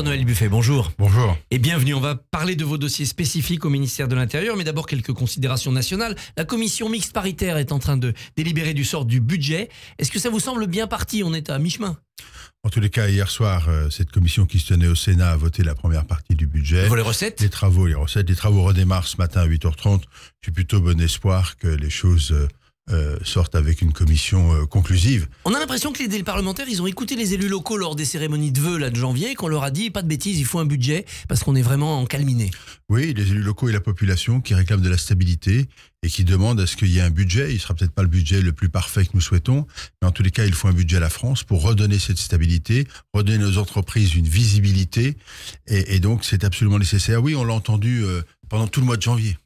François-Noël Buffet, bonjour. Bonjour. Et bienvenue, on va parler de vos dossiers spécifiques au ministère de l'Intérieur, mais d'abord quelques considérations nationales. La commission mixte paritaire est en train de délibérer du sort du budget. Est-ce que ça vous semble bien parti? On est à mi-chemin. En tous les cas, hier soir, cette commission qui se tenait au Sénat a voté la première partie du budget. Pour les recettes? Les travaux redémarrent ce matin à 8h30. J'ai plutôt bon espoir que les choses sortent avec une commission conclusive. On a l'impression que les parlementaires, ils ont écouté les élus locaux lors des cérémonies de vœux là, de janvier, qu'on leur a dit, pas de bêtises, il faut un budget, parce qu'on est vraiment en calminé. Oui, les élus locaux et la population qui réclament de la stabilité et qui demandent à ce qu'il y ait un budget. Il ne sera peut-être pas le budget le plus parfait que nous souhaitons, mais en tous les cas, il faut un budget à la France pour redonner cette stabilité, redonner à nos entreprises une visibilité, et donc c'est absolument nécessaire. Oui, on l'a entendu pendant tout le mois de janvier.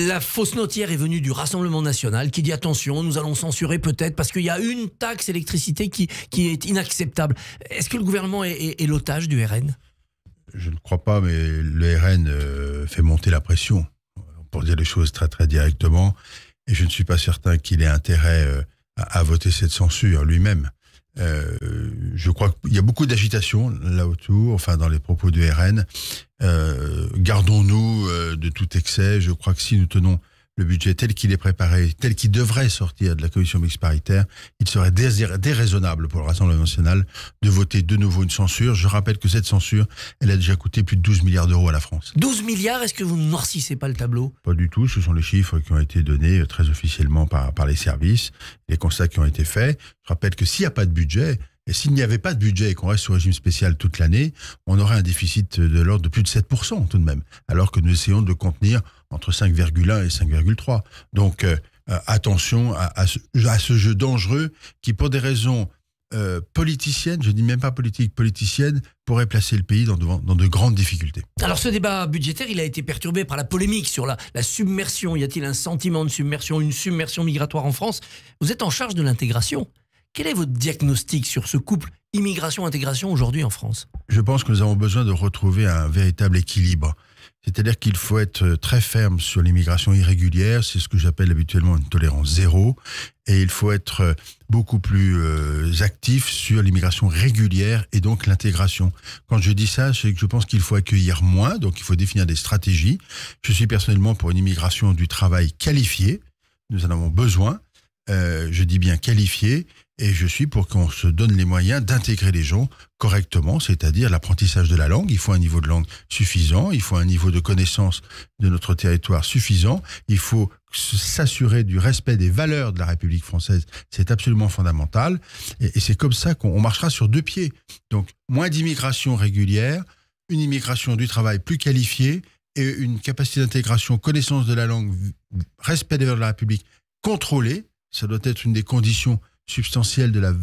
La fausse note hier est venue du Rassemblement National qui dit attention, nous allons censurer peut-être parce qu'il y a une taxe électricité qui est inacceptable. Est-ce que le gouvernement est l'otage du RN? Je ne crois pas, mais le RN fait monter la pression, pour dire les choses très très directement, et je ne suis pas certain qu'il ait intérêt à voter cette censure lui-même. Je crois qu'il y a beaucoup d'agitation là autour, enfin dans les propos du RN. Gardons-nous de tout excès. Je crois que si nous tenons le budget tel qu'il est préparé, tel qu'il devrait sortir de la commission mixte paritaire, il serait déraisonnable pour le Rassemblement national de voter de nouveau une censure. Je rappelle que cette censure, elle a déjà coûté plus de 12 milliards d'euros à la France. 12 milliards, est-ce que vous ne noircissez pas le tableau? Pas du tout, ce sont les chiffres qui ont été donnés très officiellement par les services, les constats qui ont été faits. Je rappelle que s'il n'y a pas de budget, et s'il n'y avait pas de budget et qu'on reste sous régime spécial toute l'année, on aurait un déficit de l'ordre de plus de 7% tout de même, alors que nous essayons de contenir entre 5,1 et 5,3. Donc attention à ce jeu dangereux qui, pour des raisons politiciennes, je ne dis même pas politiciennes, pourrait placer le pays dans de grandes difficultés. Alors ce débat budgétaire, il a été perturbé par la polémique sur la submersion. Y a-t-il un sentiment de submersion, une submersion migratoire en France? Vous êtes en charge de l'intégration. Quel est votre diagnostic sur ce couple immigration-intégration aujourd'hui en France? Je pense que nous avons besoin de retrouver un véritable équilibre. C'est-à-dire qu'il faut être très ferme sur l'immigration irrégulière, c'est ce que j'appelle habituellement une tolérance zéro, et il faut être beaucoup plus actif sur l'immigration régulière et donc l'intégration. Quand je dis ça, c'est que je pense qu'il faut accueillir moins, donc il faut définir des stratégies. Je suis personnellement pour une immigration du travail qualifiée, nous en avons besoin, je dis bien qualifiée, et je suis pour qu'on se donne les moyens d'intégrer les gens correctement, c'est-à-dire l'apprentissage de la langue. Il faut un niveau de langue suffisant, il faut un niveau de connaissance de notre territoire suffisant, il faut s'assurer du respect des valeurs de la République française, c'est absolument fondamental, et c'est comme ça qu'on marchera sur deux pieds. Donc, moins d'immigration régulière, une immigration du travail plus qualifiée, et une capacité d'intégration, connaissance de la langue, respect des valeurs de la République contrôlée. Ça doit être une des conditions substantielle de la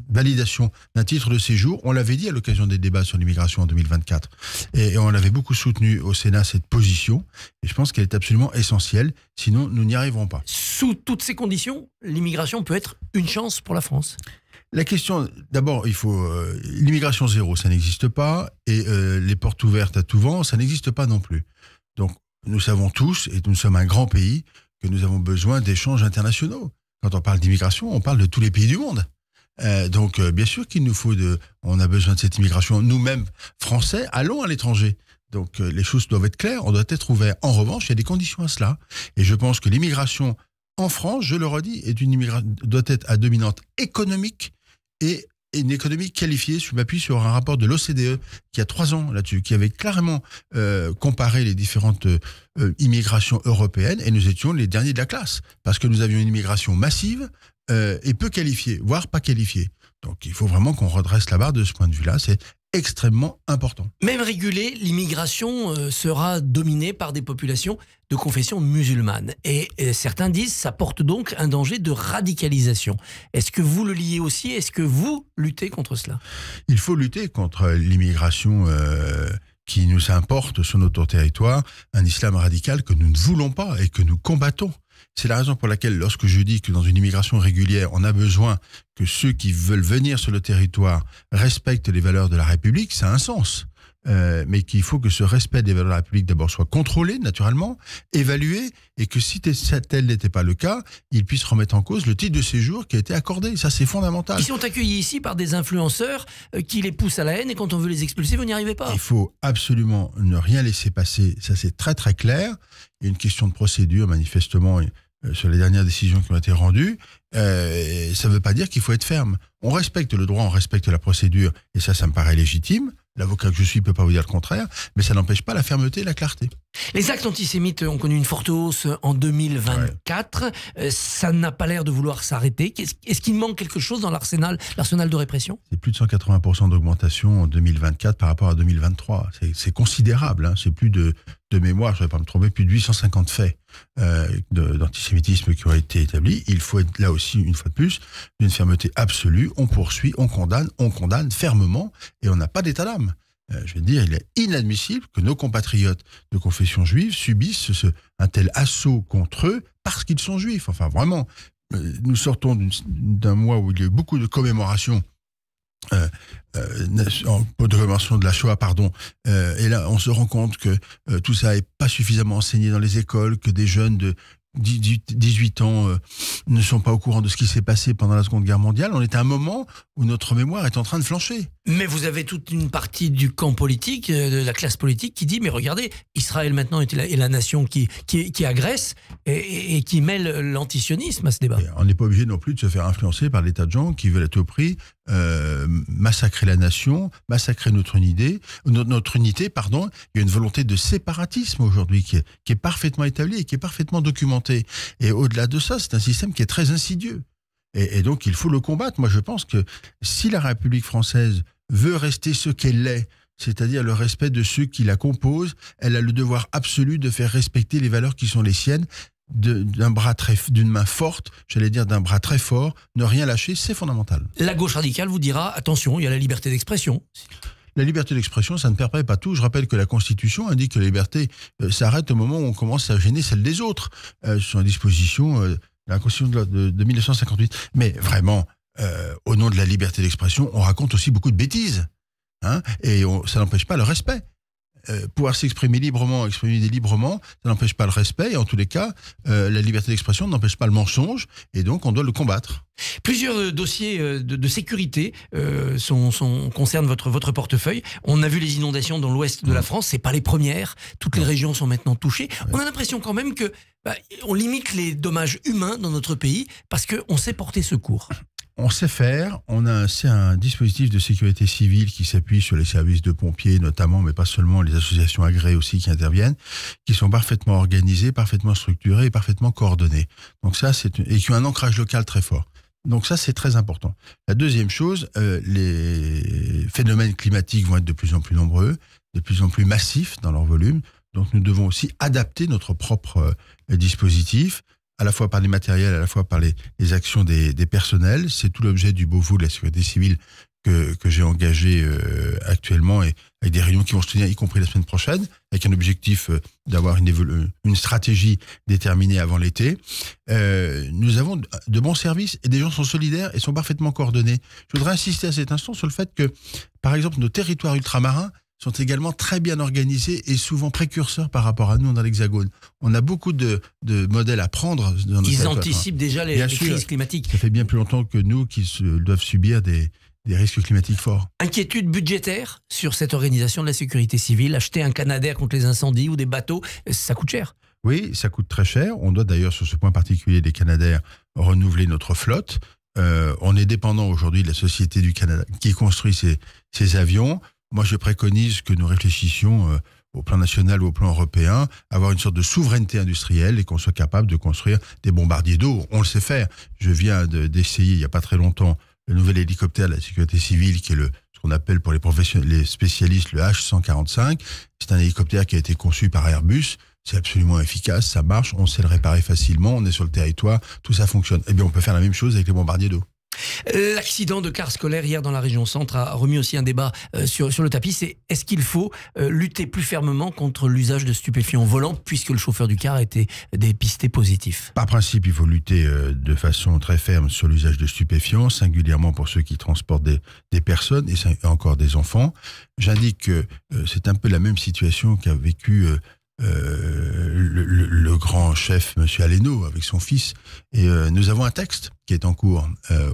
validation d'un titre de séjour. On l'avait dit à l'occasion des débats sur l'immigration en 2024. Et on avait beaucoup soutenu au Sénat cette position. Et je pense qu'elle est absolument essentielle. Sinon, nous n'y arriverons pas. Sous toutes ces conditions, l'immigration peut être une chance pour la France? La question, d'abord, il faut... l'immigration zéro, ça n'existe pas. Et les portes ouvertes à tout vent, ça n'existe pas non plus. Donc, nous savons tous, et nous sommes un grand pays, que nous avons besoin d'échanges internationaux. Quand on parle d'immigration, on parle de tous les pays du monde. Donc, bien sûr on a besoin de cette immigration. Nous-mêmes, Français, allons à l'étranger. Donc, les choses doivent être claires, on doit être ouvert. En revanche, il y a des conditions à cela. Et je pense que l'immigration en France, je le redis, doit être à dominante économique et une économie qualifiée. Je m'appuie sur un rapport de l'OCDE qui a 3 ans là-dessus, qui avait clairement comparé les différentes immigrations européennes, et nous étions les derniers de la classe, parce que nous avions une immigration massive et peu qualifiée, voire pas qualifiée. Donc il faut vraiment qu'on redresse la barre de ce point de vue-là, c'est extrêmement important. Même régulée, l'immigration sera dominée par des populations de confession musulmane. Et certains disent que ça porte donc un danger de radicalisation. Est-ce que vous le liez aussi? Est-ce que vous luttez contre cela? Il faut lutter contre l'immigration qui nous importe sur notre territoire, un islam radical que nous ne voulons pas et que nous combattons. C'est la raison pour laquelle, lorsque je dis que dans une immigration régulière, on a besoin que ceux qui veulent venir sur le territoire respectent les valeurs de la République, ça a un sens. mais qu'il faut que ce respect des valeurs de la République d'abord soit contrôlé naturellement, évalué, et que si tel n'était pas le cas, il puisse remettre en cause le titre de séjour qui a été accordé. Ça, c'est fondamental. Ils sont accueillis ici par des influenceurs qui les poussent à la haine, et quand on veut les expulser, vous n'y arrivez pas. Il faut absolument ne rien laisser passer, ça c'est très très clair. Il y a une question de procédure, manifestement, sur les dernières décisions qui ont été rendues. Ça ne veut pas dire qu'il faut être ferme. On respecte le droit, on respecte la procédure, et ça me paraît légitime. L'avocat que je suis ne peut pas vous dire le contraire, mais ça n'empêche pas la fermeté et la clarté. Les actes antisémites ont connu une forte hausse en 2024. Ça n'a pas l'air de vouloir s'arrêter. Est-ce qu'il manque quelque chose dans l'arsenal de répression? C'est plus de 180% d'augmentation en 2024 par rapport à 2023. C'est considérable. Hein. C'est plus de mémoire, je ne vais pas me tromper, plus de 850 faits d'antisémitisme qui ont été établis. Il faut être là aussi, une fois de plus, d'une fermeté absolue. On poursuit, on condamne fermement, et on n'a pas d'état d'âme. Je veux dire, il est inadmissible que nos compatriotes de confession juive subissent un tel assaut contre eux parce qu'ils sont juifs. Enfin, vraiment, nous sortons d'un mois où il y a eu beaucoup de commémorations, de la Shoah, pardon. Et là, on se rend compte que tout ça n'est pas suffisamment enseigné dans les écoles, que des jeunes de 18 ans ne sont pas au courant de ce qui s'est passé pendant la Seconde Guerre mondiale. On est à un moment où notre mémoire est en train de flancher. Mais vous avez toute une partie du camp politique, de la classe politique, qui dit, mais regardez, Israël maintenant est la nation qui agresse et qui mêle l'antisionisme à ce débat. Et on n'est pas obligé non plus de se faire influencer par des tas de gens qui veulent à tout prix massacrer la nation, massacrer notre unité. Il y a une volonté de séparatisme aujourd'hui qui est parfaitement établie et qui est parfaitement documentée. Et au-delà de ça, c'est un système qui est très insidieux. Et donc, il faut le combattre. Moi, je pense que si la République française veut rester ce qu'elle est, c'est-à-dire le respect de ceux qui la composent, elle a le devoir absolu de faire respecter les valeurs qui sont les siennes, d'une main forte, j'allais dire d'un bras très fort. Ne rien lâcher, c'est fondamental. La gauche radicale vous dira, attention, il y a la liberté d'expression. La liberté d'expression, ça ne permet pas tout. Je rappelle que la Constitution indique que la liberté s'arrête au moment où on commence à gêner celle des autres. Ce sont les dispositions de la Constitution de 1958. Mais vraiment, au nom de la liberté d'expression, on raconte aussi beaucoup de bêtises. Hein, et ça n'empêche pas le respect. Pouvoir s'exprimer librement, ça n'empêche pas le respect. Et en tous les cas, la liberté d'expression n'empêche pas le mensonge. Et donc, on doit le combattre. Plusieurs dossiers de sécurité concernent votre portefeuille. On a vu les inondations dans l'ouest de la France. C'est pas les premières. Toutes les régions sont maintenant touchées. On a l'impression quand même que on limite les dommages humains dans notre pays parce qu'on sait porter secours. On sait faire, on a un dispositif de sécurité civile qui s'appuie sur les services de pompiers notamment, mais pas seulement, les associations agréées aussi qui interviennent, qui sont parfaitement organisées, parfaitement structurées et parfaitement coordonnées. Donc ça, et qui ont un ancrage local très fort. Donc ça, c'est très important. La deuxième chose, les phénomènes climatiques vont être de plus en plus nombreux, de plus en plus massifs dans leur volume. Donc nous devons aussi adapter notre propre dispositif, à la fois par les matériels, à la fois par les actions des personnels. C'est tout l'objet du Beauvau de la sécurité civile que j'ai engagé actuellement, et avec des réunions qui vont se tenir, y compris la semaine prochaine, avec un objectif d'avoir une stratégie déterminée avant l'été. Nous avons de bons services et des gens sont solidaires et sont parfaitement coordonnés. Je voudrais insister à cet instant sur le fait que, par exemple, nos territoires ultramarins sont également très bien organisés et souvent précurseurs par rapport à nous dans l'Hexagone. On a beaucoup de modèles à prendre. Ils anticipent déjà les crises climatiques. Ça fait bien plus longtemps que nous qui doivent subir des risques climatiques forts. Inquiétude budgétaire sur cette organisation de la sécurité civile. Acheter un Canadair contre les incendies ou des bateaux, ça coûte cher. Oui, ça coûte très cher. On doit d'ailleurs, sur ce point particulier des Canadair, renouveler notre flotte. On est dépendant aujourd'hui de la Société du Canada qui construit ces avions. Moi, je préconise que nous réfléchissions au plan national ou au plan européen, avoir une sorte de souveraineté industrielle et qu'on soit capable de construire des bombardiers d'eau. On le sait faire. Je viens d'essayer, il n'y a pas très longtemps, le nouvel hélicoptère de la sécurité civile, qui est ce qu'on appelle pour les spécialistes le H145. C'est un hélicoptère qui a été conçu par Airbus. C'est absolument efficace, ça marche, on sait le réparer facilement, on est sur le territoire, tout ça fonctionne. Eh bien, on peut faire la même chose avec les bombardiers d'eau. L'accident de car scolaire hier dans la région centre a remis aussi un débat sur le tapis. C'est est-ce qu'il faut lutter plus fermement contre l'usage de stupéfiants au volant puisque le chauffeur du car a été dépisté positif? Par principe, il faut lutter de façon très ferme sur l'usage de stupéfiants, singulièrement pour ceux qui transportent des personnes et encore des enfants. J'indique que c'est un peu la même situation qu'a vécu le grand chef, M. Aleno, avec son fils. Et nous avons un texte qui est en cours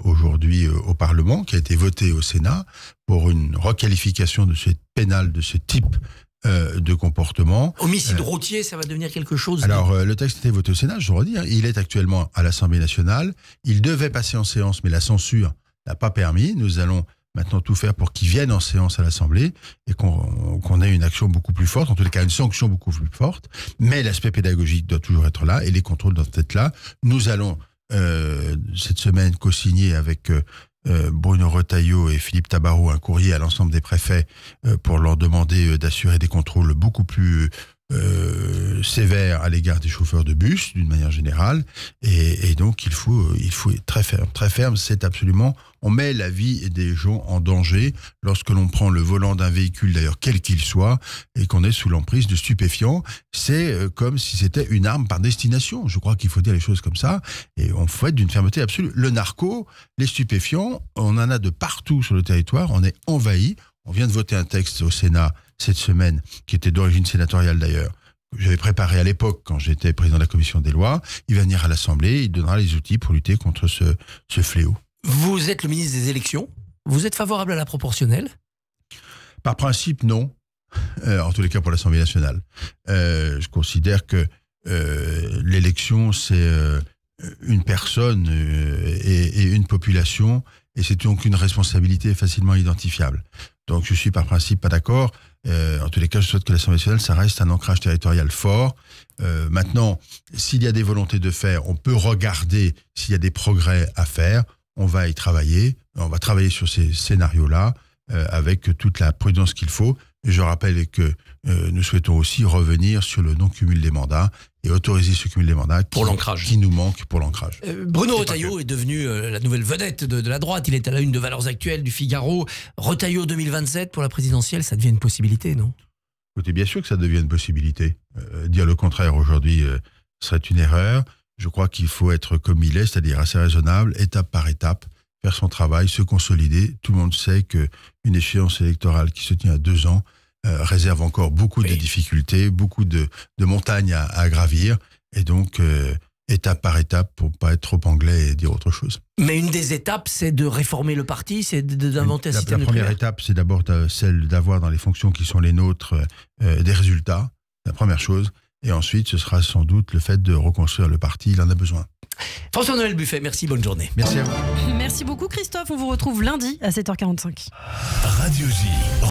aujourd'hui au Parlement, qui a été voté au Sénat pour une requalification de ce pénal, de ce type de comportement. Homicide routier, ça va devenir quelque chose. Alors, le texte a été voté au Sénat, je dois dire. Il est actuellement à l'Assemblée nationale. Il devait passer en séance, mais la censure n'a pas permis. Nous allons maintenant tout faire pour qu'il vienne en séance à l'Assemblée et qu'on ait une action beaucoup plus forte, en tous les cas une sanction beaucoup plus forte. Mais l'aspect pédagogique doit toujours être là et les contrôles doivent être là. Nous allons cette semaine co-signer avec Bruno Retailleau et Philippe Tabarot un courrier à l'ensemble des préfets pour leur demander d'assurer des contrôles beaucoup plus sévères à l'égard des chauffeurs de bus d'une manière générale et donc il faut être très ferme, c'est absolument, on met la vie des gens en danger lorsque l'on prend le volant d'un véhicule d'ailleurs quel qu'il soit et qu'on est sous l'emprise de stupéfiants. C'est comme si c'était une arme par destination, je crois qu'il faut dire les choses comme ça et on faut être d'une fermeté absolue. Le narco, les stupéfiants, on en a de partout sur le territoire, on est envahi. On vient de voter un texte au Sénat cette semaine, qui était d'origine sénatoriale d'ailleurs, que j'avais préparé à l'époque quand j'étais président de la commission des lois. Il va venir à l'Assemblée, il donnera les outils pour lutter contre ce fléau. Vous êtes le ministre des élections, vous êtes favorable à la proportionnelle? Par principe, non. En tous les cas pour l'Assemblée nationale. Je considère que l'élection, c'est une personne et une population, et c'est donc une responsabilité facilement identifiable. Donc je suis par principe pas d'accord. En tous les cas, je souhaite que l'Assemblée nationale, ça reste un ancrage territorial fort. Maintenant, s'il y a des volontés de faire, on peut regarder s'il y a des progrès à faire. On va y travailler. On va travailler sur ces scénarios-là avec toute la prudence qu'il faut. Et je rappelle que nous souhaitons aussi revenir sur le non-cumul des mandats et autoriser ce cumul des mandats qui nous manque pour l'ancrage. Bruno Retailleau est devenu la nouvelle vedette de la droite. Il est à la une de Valeurs Actuelles, du Figaro. Retailleau 2027 pour la présidentielle, ça devient une possibilité, non? Écoutez, bien sûr que ça devient une possibilité. Dire le contraire aujourd'hui serait une erreur. Je crois qu'il faut être comme il est, c'est-à-dire assez raisonnable, étape par étape, faire son travail, se consolider. Tout le monde sait qu'une échéance électorale qui se tient à 2 ans réserve encore beaucoup de difficultés, beaucoup de montagnes à gravir. Et donc, étape par étape, pour ne pas être trop anglais et dire autre chose. Mais une des étapes, c'est de réformer le parti, c'est d'inventer un système La première étape, c'est d'abord celle d'avoir dans les fonctions qui sont les nôtres des résultats, la première chose. Et ensuite, ce sera sans doute le fait de reconstruire le parti, il en a besoin. François-Noël Buffet, merci, bonne journée. Merci à vous. Merci beaucoup Christophe, on vous retrouve lundi à 7h45. Radio J.